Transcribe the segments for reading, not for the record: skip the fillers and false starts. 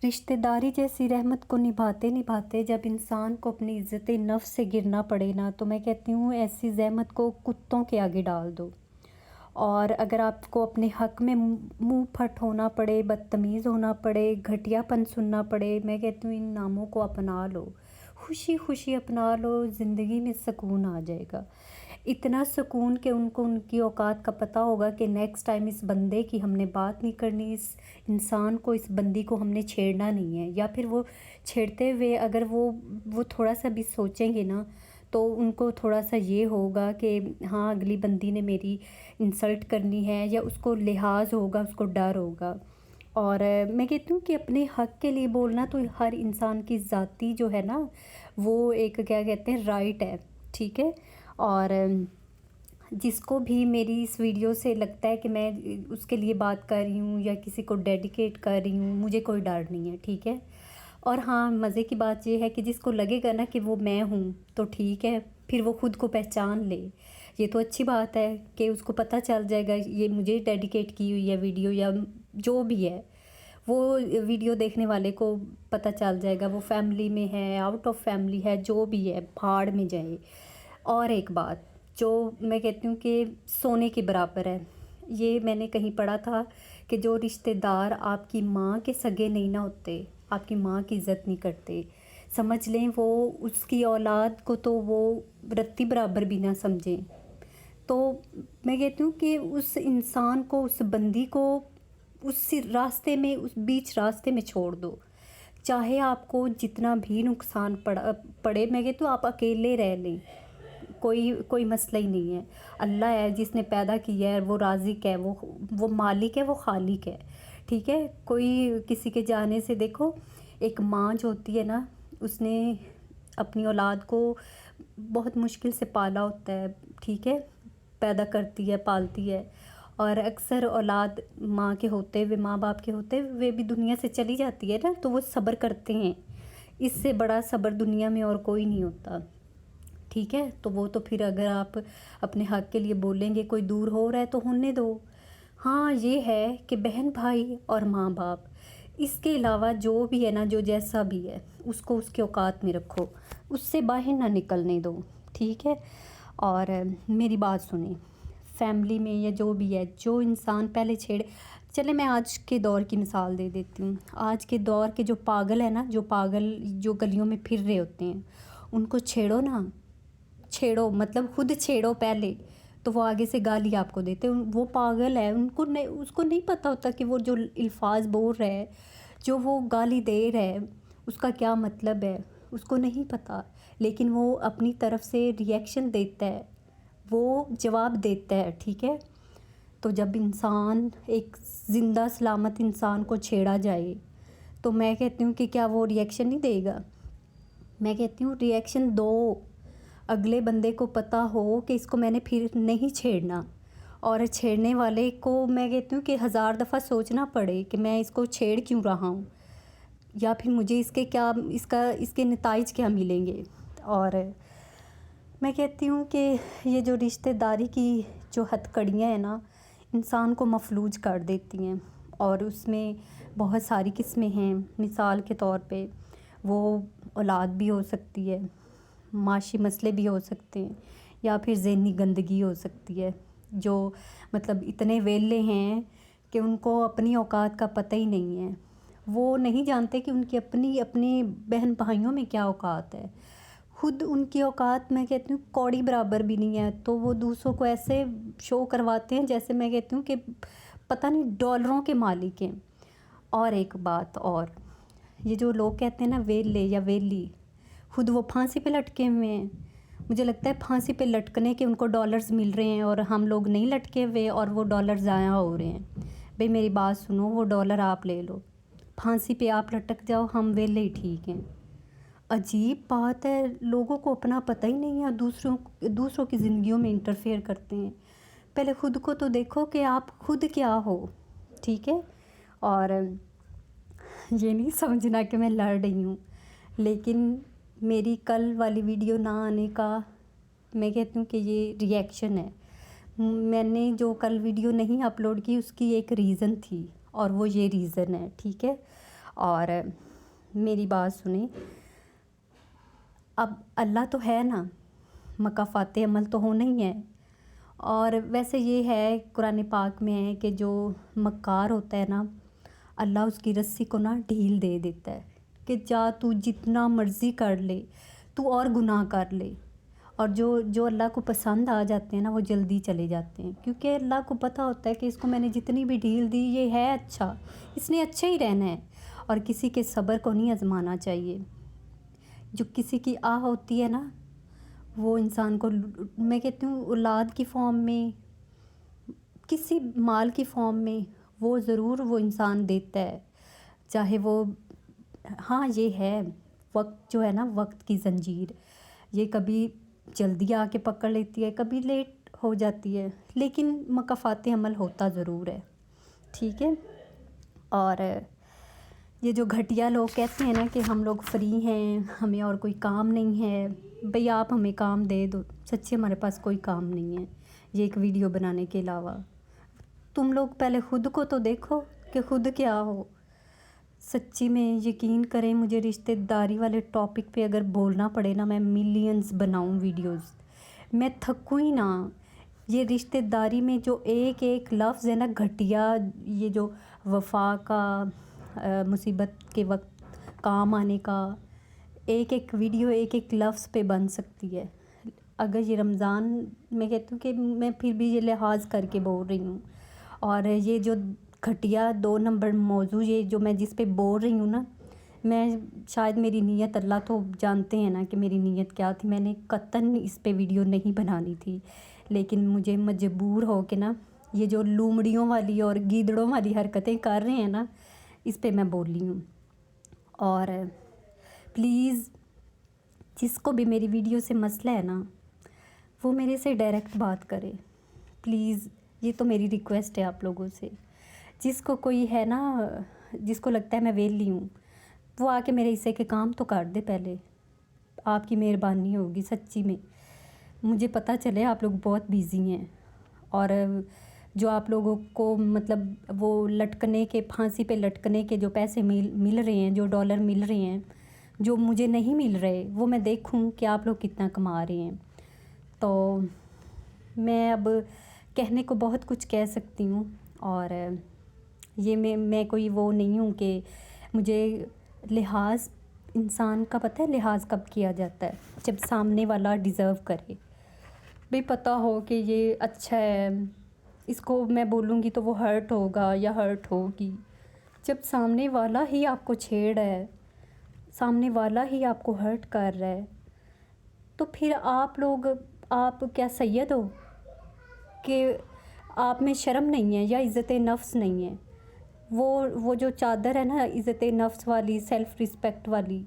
رشتہ داری جیسی رحمت کو نبھاتے نبھاتے جب انسان کو اپنی عزت نفس سے گرنا پڑے نا، تو میں کہتی ہوں ایسی زحمت کو کتوں کے آگے ڈال دو۔ اور اگر آپ کو اپنے حق میں منہ پھٹ ہونا پڑے، بدتمیز ہونا پڑے، گھٹیا پن سننا پڑے، میں کہتی ہوں ان ناموں کو اپنا لو، خوشی خوشی اپنا لو، زندگی میں سکون آ جائے گا۔ اتنا سکون کہ ان کو ان کی اوقات کا پتہ ہوگا کہ نیکسٹ ٹائم اس بندے کی ہم نے بات نہیں کرنی، اس انسان کو، اس بندی کو ہم نے چھیڑنا نہیں ہے۔ یا پھر وہ چھیڑتے ہوئے اگر وہ تھوڑا سا بھی سوچیں گے نا، تو ان کو تھوڑا سا یہ ہوگا کہ ہاں اگلی بندی نے میری انسلٹ کرنی ہے، یا اس کو لحاظ ہوگا، اس کو ڈر ہوگا۔ اور میں کہتی ہوں کہ اپنے حق کے لیے بولنا تو ہر انسان کی ذاتی جو ہے نا، وہ ایک کیا کہتے ہیں رائٹ ہے، ٹھیک ہے۔ اور جس کو بھی میری اس ویڈیو سے لگتا ہے کہ میں اس کے لیے بات کر رہی ہوں یا کسی کو ڈیڈیکیٹ کر رہی ہوں، مجھے کوئی ڈر نہیں ہے، ٹھیک ہے۔ اور ہاں مزے کی بات یہ ہے کہ جس کو لگے گا نا کہ وہ میں ہوں تو ٹھیک ہے، پھر وہ خود کو پہچان لے، یہ تو اچھی بات ہے کہ اس کو پتہ چل جائے گا یہ مجھے ڈیڈیکیٹ کی ہوئی ہے ویڈیو، یا جو بھی ہے وہ ویڈیو دیکھنے والے کو پتہ چل جائے گا، وہ فیملی میں ہے، آؤٹ آف فیملی ہے، جو بھی ہے بھاڑ میں جائے۔ اور ایک بات جو میں کہتی ہوں کہ سونے کے برابر ہے، یہ میں نے کہیں پڑھا تھا کہ جو رشتہ دار آپ کی ماں کے سگے نہیں نہ ہوتے، آپ کی ماں کی عزت نہیں کرتے، سمجھ لیں وہ اس کی اولاد کو تو وہ رتی برابر بھی نہ سمجھیں۔ تو میں کہتی ہوں کہ اس انسان کو، اس بندی کو اس راستے میں، اس بیچ راستے میں چھوڑ دو، چاہے آپ کو جتنا بھی نقصان پڑے، میں کہتی ہوں آپ اکیلے رہ لیں، کوئی مسئلہ ہی نہیں ہے۔ اللہ ہے جس نے پیدا کیا ہے، وہ رازق ہے، وہ مالک ہے، وہ خالق ہے، ٹھیک ہے۔ کوئی کسی کے جانے سے، دیکھو ایک ماں جو ہوتی ہے نا، اس نے اپنی اولاد کو بہت مشکل سے پالا ہوتا ہے، ٹھیک ہے، پیدا کرتی ہے، پالتی ہے، اور اکثر اولاد ماں کے ہوتے ہوئے، ماں باپ کے ہوتے ہوئے بھی دنیا سے چلی جاتی ہے نا، تو وہ صبر کرتے ہیں، اس سے بڑا صبر دنیا میں اور کوئی نہیں ہوتا، ٹھیک ہے۔ تو وہ تو پھر اگر آپ اپنے حق کے لیے بولیں گے کوئی دور ہو رہا ہے تو ہونے دو۔ ہاں یہ ہے کہ بہن بھائی اور ماں باپ، اس کے علاوہ جو بھی ہے نا، جو جیسا بھی ہے، اس کو اس کے اوقات میں رکھو، اس سے باہر نہ نکلنے دو، ٹھیک ہے۔ اور میری بات سنیں، فیملی میں یا جو بھی ہے، جو انسان پہلے چلے میں آج کے دور کی مثال دے دیتی ہوں۔ آج کے دور کے جو پاگل ہیں نا، جو پاگل جو گلیوں میں پھر رہے ہوتے ہیں، ان کو چھیڑو نا، چھیڑو مطلب خود چھیڑو پہلے، تو وہ آگے سے گالی آپ کو دیتے ہیں۔ وہ پاگل ہے، اس کو نہیں پتہ ہوتا کہ وہ جو الفاظ بول رہا ہے، جو وہ گالی دے رہا ہے، اس کا کیا مطلب ہے، اس کو نہیں پتہ، لیکن وہ اپنی طرف سے ریئیکشن دیتا ہے، وہ جواب دیتا ہے، ٹھیک ہے۔ تو جب انسان، ایک زندہ سلامت انسان کو چھیڑا جائے، تو میں کہتی ہوں کہ کیا وہ ریئیکشن نہیں دے گا؟ میں کہتی ہوں ریئیکشن دو، اگلے بندے کو پتہ ہو کہ اس کو میں نے پھر نہیں چھیڑنا، اور چھیڑنے والے کو میں کہتی ہوں کہ 1000 دفعہ سوچنا پڑے کہ میں اس کو چھیڑ کیوں رہا ہوں، یا پھر مجھے اس کے نتائج کیا ملیں گے۔ اور میں کہتی ہوں کہ یہ جو رشتہ داری کی جو ہتھ کڑیاں ہیں نا، انسان کو مفلوج کر دیتی ہیں، اور اس میں بہت ساری قسمیں ہیں۔ مثال کے طور پہ وہ اولاد بھی ہو سکتی ہے، معاشی مسئلے بھی ہو سکتے ہیں، یا پھر ذہنی گندگی ہو سکتی ہے، جو مطلب اتنے ویلے ہیں کہ ان کو اپنی اوقات کا پتہ ہی نہیں ہے، وہ نہیں جانتے کہ ان کی اپنے بہن بھائیوں میں کیا اوقات ہے، خود ان کی اوقات میں کہتی ہوں کوڑی برابر بھی نہیں ہے، تو وہ دوسروں کو ایسے شو کرواتے ہیں جیسے میں کہتی ہوں کہ پتہ نہیں ڈالروں کے مالک ہیں۔ اور ایک بات اور، یہ جو لوگ کہتے ہیں نا ویلے یا ویلی، خود وہ پھانسی پہ لٹکے ہوئے ہیں، مجھے لگتا ہے پھانسی پہ لٹکنے کے ان کو ڈالرز مل رہے ہیں، اور ہم لوگ نہیں لٹکے ہوئے اور وہ ڈالر ضائع ہو رہے ہیں۔ بھئی میری بات سنو، وہ ڈالر آپ لے لو، پھانسی پہ آپ لٹک جاؤ، ہم ویلے ہی ٹھیک ہیں۔ عجیب بات ہے، لوگوں کو اپنا پتہ ہی نہیں ہے، دوسروں کی زندگیوں میں انٹرفیئر کرتے ہیں۔ پہلے خود کو تو دیکھو کہ آپ خود کیا ہو، ٹھیک ہے۔ اور یہ نہیں سمجھنا کہ میں لڑ رہی ہوں، لیکن میری کل والی ویڈیو نہ آنے کا میں کہتی ہوں کہ یہ ریئیکشن ہے۔ میں نے جو کل ویڈیو نہیں اپلوڈ کی، اس کی ایک ریزن تھی، اور وہ یہ ریزن ہے، ٹھیک ہے۔ اور میری بات سنیں، اب اللہ تو ہے نا، مکافات عمل تو ہونا ہی ہے. اور ویسے یہ ہے قرآن پاک میں ہے کہ جو مکار ہوتا ہے نا، اللہ اس کی رسی کو نا ڈھیل دے دیتا ہے کہ جا تو جتنا مرضی کر لے، تو اور گناہ کر لے. اور جو اللہ کو پسند آ جاتے ہیں نا، وہ جلدی چلے جاتے ہیں، کیونکہ اللہ کو پتہ ہوتا ہے کہ اس کو میں نے جتنی بھی ڈھیل دی یہ ہے اچھا، اس نے اچھا ہی رہنا ہے. اور کسی کے صبر کو نہیں آزمانا چاہیے. جو کسی کی ہوتی ہے نا، وہ انسان کو، میں کہتی ہوں، اولاد کی فارم میں، کسی مال کی فارم میں، وہ ضرور وہ انسان دیتا ہے. چاہے وہ، ہاں یہ ہے وقت جو ہے نا، وقت کی زنجیر، یہ کبھی جلدی آ کے پکڑ لیتی ہے، کبھی لیٹ ہو جاتی ہے، لیکن مکافات عمل ہوتا ضرور ہے. ٹھیک ہے. اور یہ جو گھٹیا لوگ کہتے ہیں نا کہ ہم لوگ فری ہیں، ہمیں اور کوئی کام نہیں ہے، بھئی آپ ہمیں کام دے دو. سچی ہمارے پاس کوئی کام نہیں ہے یہ ایک ویڈیو بنانے کے علاوہ. تم لوگ پہلے خود کو تو دیکھو کہ خود کیا ہو. سچی میں یقین کریں، مجھے رشتہ داری والے ٹاپک پہ اگر بولنا پڑے نا، میں ملینز بناؤں ویڈیوز، میں تھکوں ہی نہ. یہ رشتہ داری میں جو ایک ایک لفظ ہے نا گھٹیا، یہ جو وفا کا، مصیبت کے وقت کام آنے کا، ایک ایک ویڈیو ایک ایک لفظ پہ بن سکتی ہے. اگر یہ رمضان، میں کہتی ہوں کہ میں پھر بھی یہ لحاظ کر کے بول رہی ہوں. اور یہ جو گھٹیا 2 نمبر موضوع، یہ جو میں جس پہ بول رہی ہوں نا، میں شاید میری نیت، اللہ تو جانتے ہیں نا کہ میری نیت کیا تھی. میں نے قطعاً اس پہ ویڈیو نہیں بنانی تھی، لیکن مجھے مجبور ہو کے نا، یہ جو لومڑیوں والی اور گیدڑوں والی حرکتیں کر رہے ہیں نا، اس پہ میں بولی ہوں. اور پلیز جس کو بھی میری ویڈیو سے مسئلہ ہے نا، وہ میرے سے ڈائریکٹ بات کرے پلیز. یہ تو میری ریکویسٹ ہے آپ لوگوں سے. جس کو کوئی ہے نا، جس کو لگتا ہے میں ویلی ہوں، وہ آ کے میرے حصے کے کام تو کر دے پہلے. آپ کی مہربانی ہوگی سچی میں. مجھے پتہ چلے آپ لوگ بہت بیزی ہیں، اور جو آپ لوگوں کو مطلب وہ لٹکنے کے، پھانسی پہ لٹکنے کے جو پیسے مل رہے ہیں، جو ڈالر مل رہے ہیں، جو مجھے نہیں مل رہے، وہ میں دیکھوں کہ آپ لوگ کتنا کما رہے ہیں. تو میں اب کہنے کو بہت کچھ کہہ سکتی ہوں. اور یہ میں کوئی وہ نہیں ہوں کہ مجھے لحاظ، انسان کا پتہ ہے لحاظ کب کیا جاتا ہے؟ جب سامنے والا ڈیزرو کرے. بھئی پتہ ہو کہ یہ اچھا ہے، اس کو میں بولوں گی تو وہ ہرٹ ہوگا یا ہرٹ ہوگی. جب سامنے والا ہی آپ کو چھیڑ ہے، سامنے والا ہی آپ کو ہرٹ کر رہا ہے، تو پھر آپ لوگ، آپ کیا سید ہو کہ آپ میں شرم نہیں ہے یا عزت نفس نہیں ہے؟ وہ جو چادر ہے نا عزت نفس والی، سیلف رسپیکٹ والی،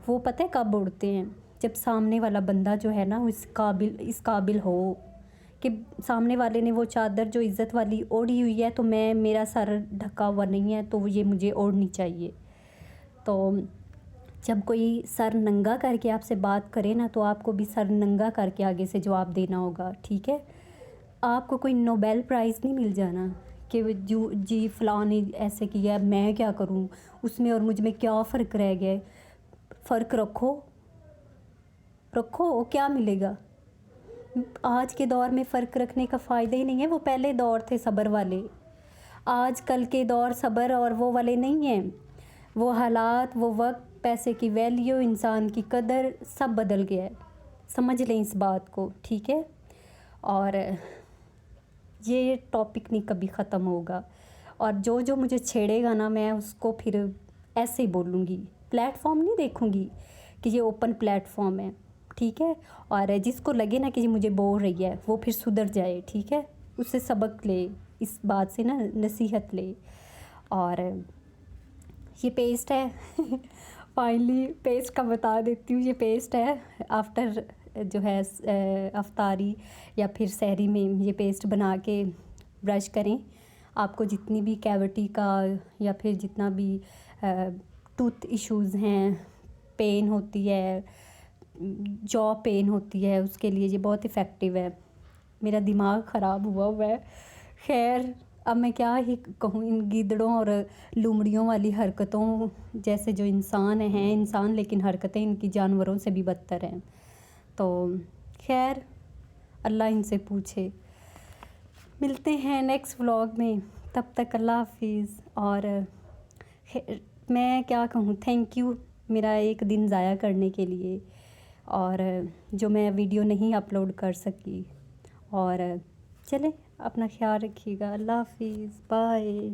وہ پتہ ہے کب اڑتے ہیں؟ جب سامنے والا بندہ جو ہے نا اس قابل ہو کہ سامنے والے نے وہ چادر جو عزت والی اوڑھی ہوئی ہے، تو میرا سر ڈھکا ہوا نہیں ہے تو یہ مجھے اوڑھنی چاہیے. تو جب کوئی سر ننگا کر کے آپ سے بات کرے نا، تو آپ کو بھی سر ننگا کر کے آگے سے جواب دینا ہوگا. ٹھیک ہے. آپ کو کوئی نوبیل پرائز نہیں مل جانا کہ جی فلاں نے ایسے کیا، میں کیا کروں، اس میں اور مجھ میں کیا فرق رہ گیا. فرق رکھو، کیا ملے گا؟ آج کے دور میں فرق رکھنے کا فائدہ ہی نہیں ہے. وہ پہلے دور تھے صبر والے، آج کل کے دور صبر اور وہ والے نہیں ہیں. وہ حالات، وہ وقت، پیسے کی ویلیو، انسان کی قدر، سب بدل گیا ہے. سمجھ لیں اس بات کو. ٹھیک ہے. اور یہ ٹاپک نہیں کبھی ختم ہوگا. اور جو مجھے چھیڑے گا نا، میں اس کو پھر ایسے ہی بولوں گی. پلیٹ فارم نہیں دیکھوں گی کہ یہ اوپن پلیٹ فارم ہے. ٹھیک ہے. اور جس کو لگے نا کہ یہ مجھے بول رہی ہے، وہ پھر سدھر جائے. ٹھیک ہے. اس سے سبق لے، اس بات سے نا نصیحت لے. اور یہ پیسٹ ہے فائنلی پیسٹ کا بتا دیتی ہوں. یہ پیسٹ ہے آفٹر جو ہے افطاری یا پھر سحری میں یہ پیسٹ بنا کے برش کریں. آپ کو جتنی بھی کیوٹی کا یا پھر جتنا بھی ٹوتھ ایشوز ہیں، پین ہوتی ہے، جو پین ہوتی ہے، اس کے لیے یہ بہت افیکٹو ہے. میرا دماغ خراب ہوا ہے. خیر اب میں کیا ہی کہوں، ان گیدڑوں اور لومڑیوں والی حرکتوں جیسے جو انسان ہیں انسان، لیکن حرکتیں ان کی جانوروں سے بھی بدتر ہیں. تو خیر اللہ ان سے پوچھے. ملتے ہیں نیکسٹ ولاگ میں، تب تک اللہ حافظ. اور میں کیا کہوں، تھینک یو میرا ایک دن ضائع کرنے کے لیے، اور جو میں ویڈیو نہیں اپلوڈ کر سکی. اور چلیں اپنا خیال رکھیے گا. اللہ حافظ. بائے.